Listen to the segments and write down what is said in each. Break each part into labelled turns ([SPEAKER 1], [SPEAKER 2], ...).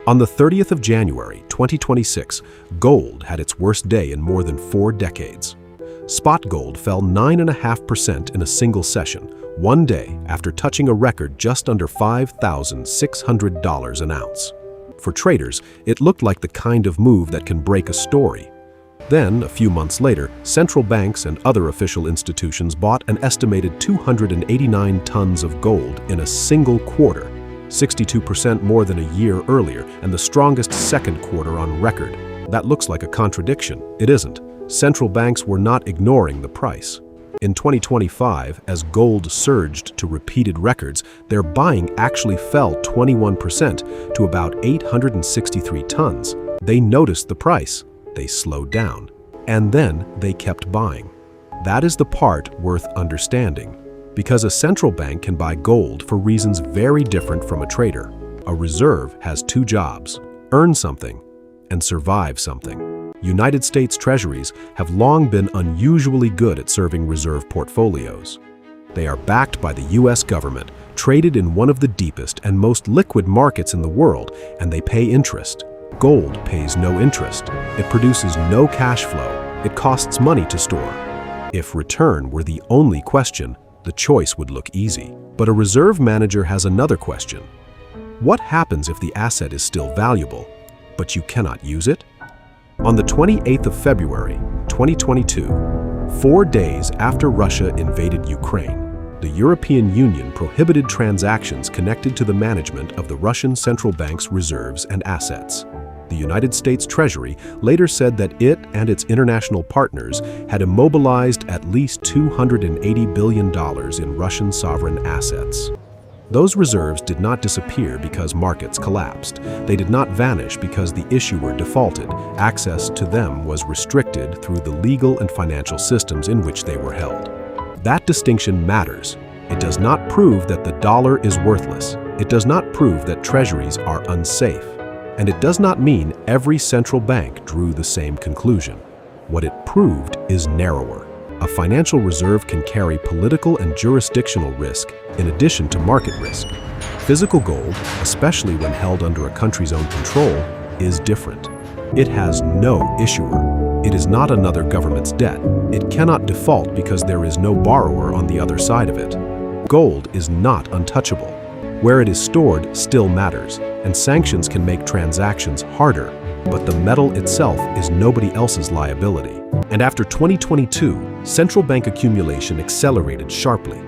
[SPEAKER 1] On the 30th of January, 2026, gold had its worst day in more than 4 decades. Spot gold fell 9.5% in a single session, one day after touching a record just under $5,600 an ounce. For traders, it looked like the kind of move that can break a story. Then, a few months later, central banks and other official institutions bought an estimated 289 tons of gold in a single quarter, 62% more than a year earlier, and the strongest second quarter on record. That looks like a contradiction. It isn't. Central banks were not ignoring the price. In 2025, as gold surged to repeated records, their buying actually fell 21% to about 863 tons. They noticed the price. They slowed down. And then they kept buying. That is the part worth understanding. Because a central bank can buy gold for reasons very different from a trader. A reserve has 2 jobs: earn something and survive something. United States Treasuries have long been unusually good at serving reserve portfolios. They are backed by the U.S. government, traded in one of the deepest and most liquid markets in the world, and they pay interest. Gold pays no interest. It produces no cash flow. It costs money to store. If return were the only question, the choice would look easy. But a reserve manager has another question. What happens if the asset is still valuable, but you cannot use it? On the 28th of February, 2022, 4 days after Russia invaded Ukraine, the European Union prohibited transactions connected to the management of the Russian central bank's reserves and assets. The United States Treasury later said that it and its international partners had immobilized at least $280 billion in Russian sovereign assets. Those reserves did not disappear because markets collapsed. They did not vanish because the issuer defaulted. Access to them was restricted through the legal and financial systems in which they were held. That distinction matters. It does not prove that the dollar is worthless. It does not prove that treasuries are unsafe. And it does not mean every central bank drew the same conclusion. What it proved is narrower. A financial reserve can carry political and jurisdictional risk in addition to market risk. Physical gold, especially when held under a country's own control, is different. It has no issuer. It is not another government's debt. It cannot default because there is no borrower on the other side of it. Gold is not untouchable. Where it is stored still matters, and sanctions can make transactions harder, but the metal itself is nobody else's liability. And after 2022, central bank accumulation accelerated sharply.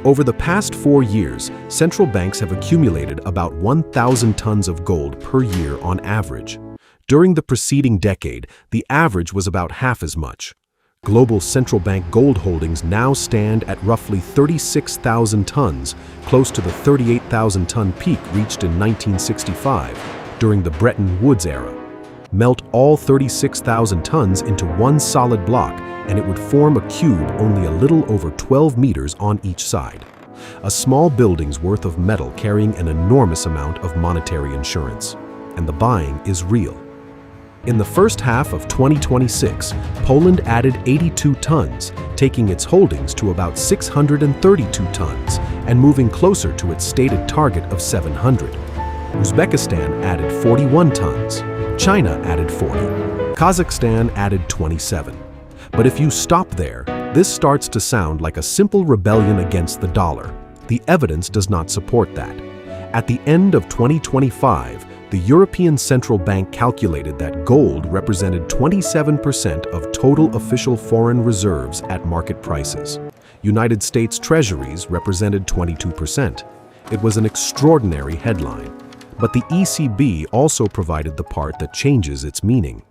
[SPEAKER 1] Over the past 4 years, central banks have accumulated about 1,000 tons of gold per year on average. During the preceding decade, the average was about half as much. Global central bank gold holdings now stand at roughly 36,000 tons, close to the 38,000-ton peak reached in 1965, during the Bretton Woods era. Melt all 36,000 tons into one solid block, and it would form a cube only a little over 12 meters on each side. A small building's worth of metal carrying an enormous amount of monetary insurance. And the buying is real. In the first half of 2026, Poland added 82 tons, taking its holdings to about 632 tons and moving closer to its stated target of 700. Uzbekistan added 41 tons. China added 40. Kazakhstan added 27. But if you stop there, this starts to sound like a simple rebellion against the dollar. The evidence does not support that. At the end of 2025, the European Central Bank calculated that gold represented 27% of total official foreign reserves at market prices. United States Treasuries represented 22%. It was an extraordinary headline. But the ECB also provided the part that changes its meaning.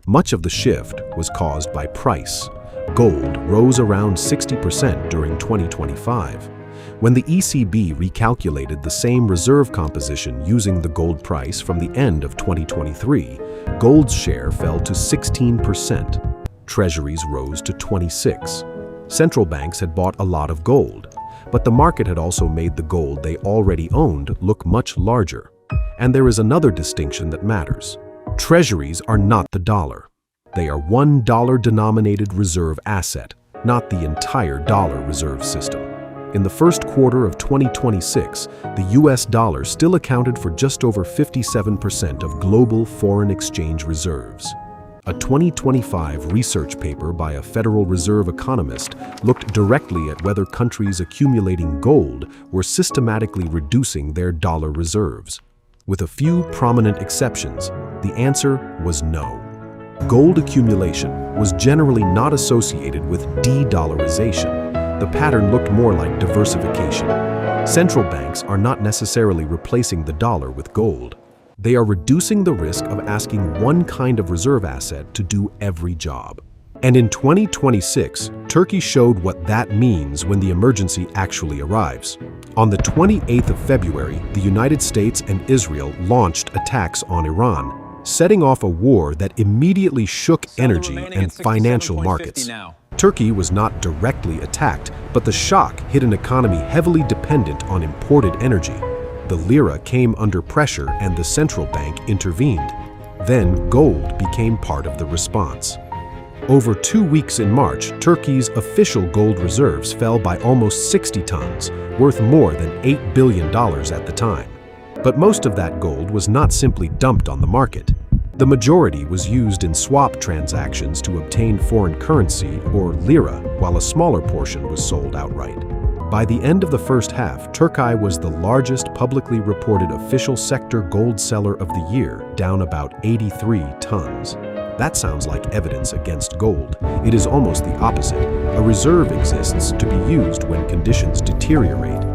[SPEAKER 1] Much of the shift was caused by price. Gold rose around 60% during 2025. When the ECB recalculated the same reserve composition using the gold price from the end of 2023, gold's share fell to 16%. Treasuries rose to 26%. Central banks had bought a lot of gold, but the market had also made the gold they already owned look much larger. And there is another distinction that matters. Treasuries are not the dollar. They are $1 denominated reserve asset, not the entire dollar reserve system. In the first quarter of 2026, the US dollar still accounted for just over 57% of global foreign exchange reserves. A 2025 research paper by a Federal Reserve economist looked directly at whether countries accumulating gold were systematically reducing their dollar reserves. With a few prominent exceptions, the answer was no. Gold accumulation was generally not associated with de-dollarization. The pattern looked more like diversification. Central banks are not necessarily replacing the dollar with gold. They are reducing the risk of asking one kind of reserve asset to do every job. And in 2026, Turkey showed what that means when the emergency actually arrives. On the 28th of February, the United States and Israel launched attacks on Iran, setting off a war that immediately shook energy and financial markets. Turkey was not directly attacked, but the shock hit an economy heavily dependent on imported energy. The lira came under pressure and the central bank intervened. Then gold became part of the response. Over 2 weeks in March, Turkey's official gold reserves fell by almost 60 tons, worth more than $8 billion at the time. But most of that gold was not simply dumped on the market. The majority was used in swap transactions to obtain foreign currency, or lira, while a smaller portion was sold outright. By the end of the first half, Turkey was the largest publicly reported official sector gold seller of the year, down about 83 tons. That sounds like evidence against gold. It is almost the opposite. A reserve exists to be used when conditions deteriorate.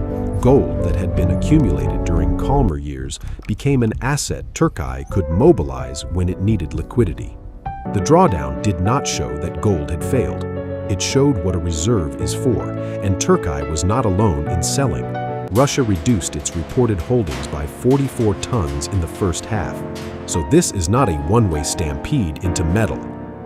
[SPEAKER 1] Gold that had been accumulated during calmer years became an asset Turkey could mobilize when it needed liquidity. The drawdown did not show that gold had failed. It showed what a reserve is for, and Turkey was not alone in selling. Russia reduced its reported holdings by 44 tons in the first half. So this is not a one-way stampede into metal.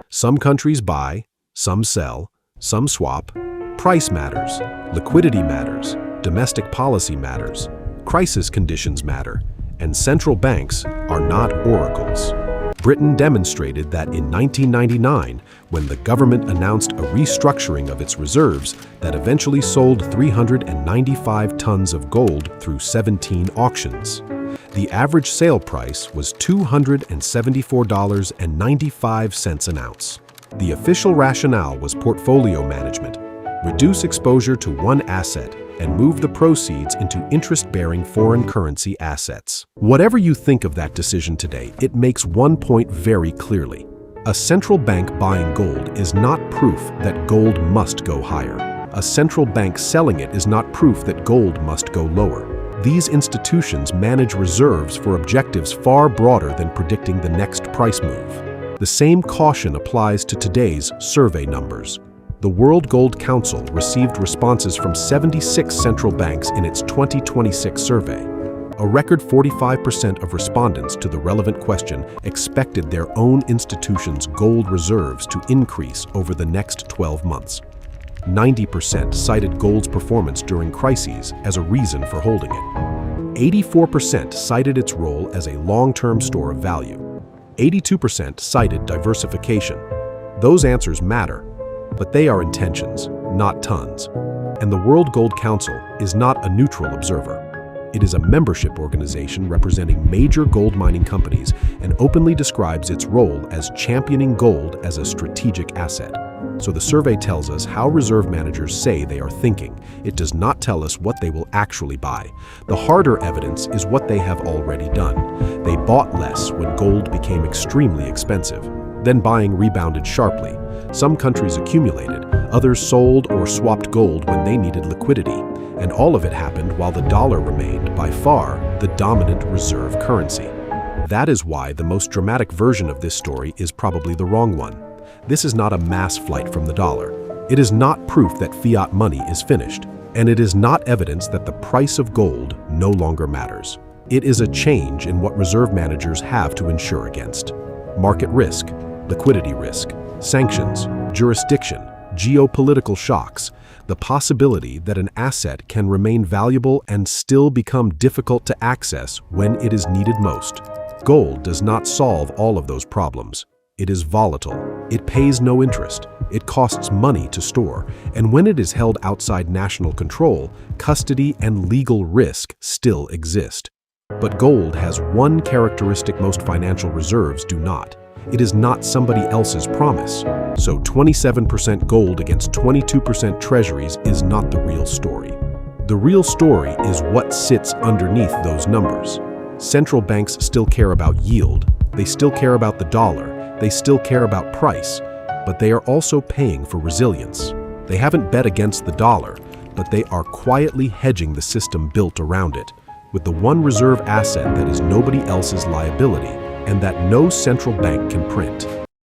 [SPEAKER 1] Some countries buy, some sell, some swap. Price matters, liquidity matters, domestic policy matters, crisis conditions matter, and central banks are not oracles. Britain demonstrated that in 1999, when the government announced a restructuring of its reserves that eventually sold 395 tons of gold through 17 auctions. The average sale price was $274.95 an ounce. The official rationale was portfolio management. Reduce exposure to one asset and move the proceeds into interest-bearing foreign currency assets. Whatever you think of that decision today, it makes one point very clearly. A central bank buying gold is not proof that gold must go higher. A central bank selling it is not proof that gold must go lower. These institutions manage reserves for objectives far broader than predicting the next price move. The same caution applies to today's survey numbers. The World Gold Council received responses from 76 central banks in its 2026 survey. A record 45% of respondents to the relevant question expected their own institution's gold reserves to increase over the next 12 months. 90% cited gold's performance during crises as a reason for holding it. 84% cited its role as a long-term store of value. 82% cited diversification. Those answers matter, but they are intentions, not tons. And the World Gold Council is not a neutral observer. It is a membership organization representing major gold mining companies and openly describes its role as championing gold as a strategic asset. So the survey tells us how reserve managers say they are thinking. It does not tell us what they will actually buy. The harder evidence is what they have already done. They bought less when gold became extremely expensive. Then buying rebounded sharply. Some countries accumulated, others sold or swapped gold when they needed liquidity, and all of it happened while the dollar remained, by far, the dominant reserve currency. That is why the most dramatic version of this story is probably the wrong one. This is not a mass flight from the dollar. It is not proof that fiat money is finished, and it is not evidence that the price of gold no longer matters. It is a change in what reserve managers have to insure against. Market risk, liquidity risk, sanctions, jurisdiction, geopolitical shocks, the possibility that an asset can remain valuable and still become difficult to access when it is needed most. Gold does not solve all of those problems. It is volatile. It pays no interest. It costs money to store, and when it is held outside national control, custody and legal risk still exist. But gold has one characteristic most financial reserves do not. It is not somebody else's promise. So 27% gold against 22% treasuries is not the real story. The real story is what sits underneath those numbers. Central banks still care about yield, they still care about the dollar, they still care about price, but they are also paying for resilience. They haven't bet against the dollar, but they are quietly hedging the system built around it, with the one reserve asset that is nobody else's liability and that no central bank can print.